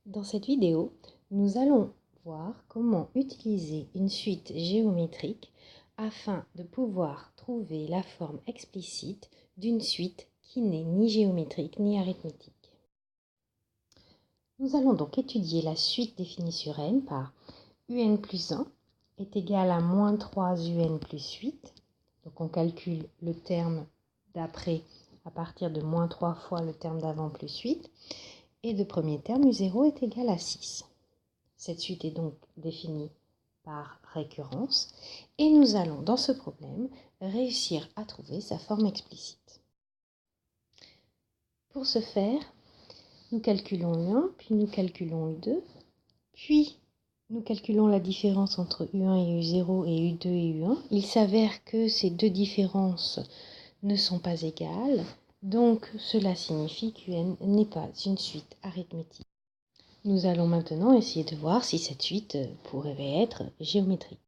Dans cette vidéo, nous allons voir comment utiliser une suite géométrique afin de pouvoir trouver la forme explicite d'une suite qui n'est ni géométrique ni arithmétique. Nous allons donc étudier la suite définie sur n par un plus 1 est égal à moins 3un plus 8. Donc on calcule le terme d'après à partir de moins 3 fois le terme d'avant plus 8. Et de premier terme, U0 est égal à 6. Cette suite est donc définie par récurrence et nous allons dans ce problème réussir à trouver sa forme explicite. Pour ce faire, nous calculons U1, puis nous calculons U2, puis nous calculons la différence entre U1 et U0 et U2 et U1. Il s'avère que ces deux différences ne sont pas égales, donc cela signifie qu'Un n'est pas une suite arithmétique. Nous allons maintenant essayer de voir si cette suite pourrait être géométrique.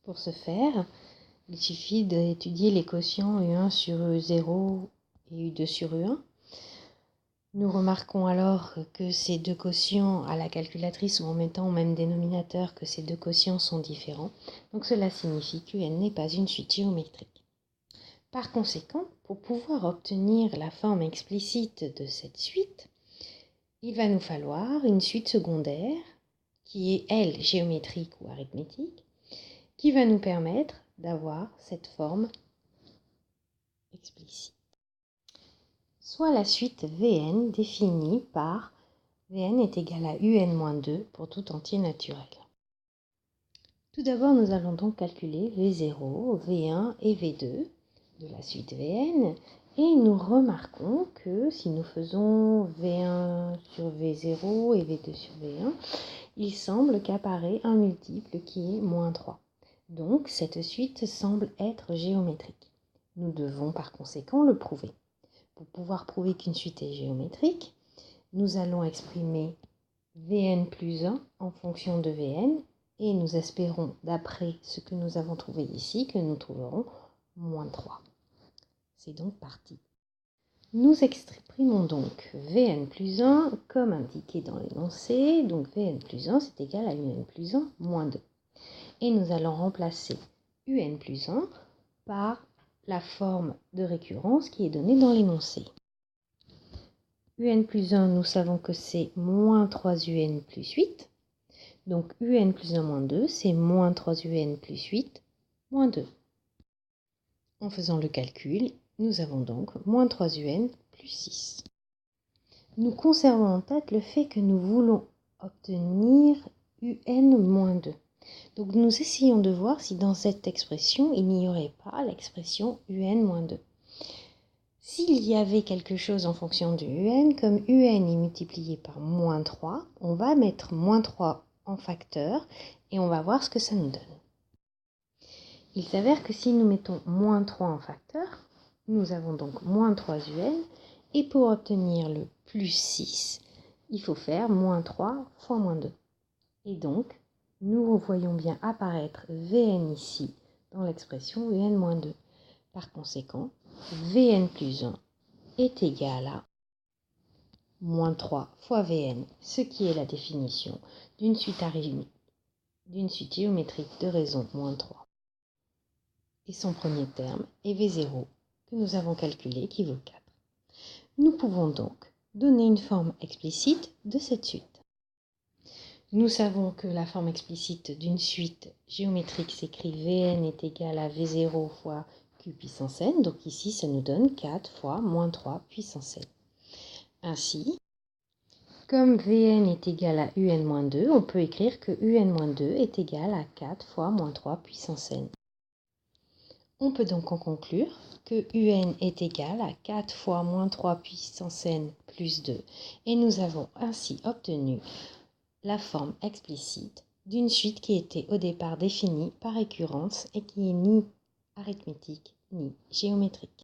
Pour ce faire, il suffit d'étudier les quotients U1 sur U0 et U2 sur U1. Nous remarquons alors que ces deux quotients à la calculatrice ou en mettant au même dénominateur que ces deux quotients sont différents. Donc cela signifie qu'Un n'est pas une suite géométrique. Par conséquent, pour pouvoir obtenir la forme explicite de cette suite, il va nous falloir une suite secondaire qui est, elle, géométrique ou arithmétique, qui va nous permettre d'avoir cette forme explicite. Soit la suite Vn définie par Vn est égal à Un-2 pour tout entier naturel. Tout d'abord, nous allons donc calculer V0, V1 et V2 de la suite Vn. Et nous remarquons que si nous faisons V1 sur V0 et V2 sur V1, il semble qu'apparaît un multiple qui est moins 3. Donc cette suite semble être géométrique. Nous devons par conséquent le prouver. Pour pouvoir prouver qu'une suite est géométrique, nous allons exprimer Vn plus 1 en fonction de Vn et nous espérons, d'après ce que nous avons trouvé ici, que nous trouverons moins 3. C'est donc parti. Nous exprimons donc Vn plus 1 comme indiqué dans l'énoncé. Donc Vn plus 1, c'est égal à Un plus 1 moins 2. Et nous allons remplacer Un plus 1 par la forme de récurrence qui est donnée dans l'énoncé. Un plus 1, nous savons que c'est moins 3Un plus 8. Donc Un plus 1 moins 2, c'est moins 3Un plus 8 moins 2. En faisant le calcul, nous avons donc moins 3Un plus 6. Nous conservons en tête le fait que nous voulons obtenir Un moins 2. Donc nous essayons de voir si dans cette expression, il n'y aurait pas l'expression Un moins 2. S'il y avait quelque chose en fonction de Un, comme Un est multiplié par moins 3, on va mettre moins 3 en facteur et on va voir ce que ça nous donne. Il s'avère que si nous mettons moins 3 en facteur, nous avons donc moins 3Un, et pour obtenir le plus 6, il faut faire moins 3 fois moins 2. Et donc, nous voyons bien apparaître Vn ici dans l'expression Un moins 2. Par conséquent, Vn plus 1 est égal à moins 3 fois Vn, ce qui est la définition d'une suite géométrique de raison moins 3. Et son premier terme est V0, que nous avons calculé, qui vaut 4. Nous pouvons donc donner une forme explicite de cette suite. Nous savons que la forme explicite d'une suite géométrique s'écrit Vn est égal à V0 fois Q puissance n. Donc ici, ça nous donne 4 fois moins 3 puissance n. Ainsi, comme Vn est égal à Un-2, on peut écrire que Un-2 est égal à 4 fois moins 3 puissance n. On peut donc en conclure que Un est égal à 4 fois moins 3 puissance n plus 2. Et nous avons ainsi obtenu la forme explicite d'une suite qui était au départ définie par récurrence et qui est ni arithmétique ni géométrique.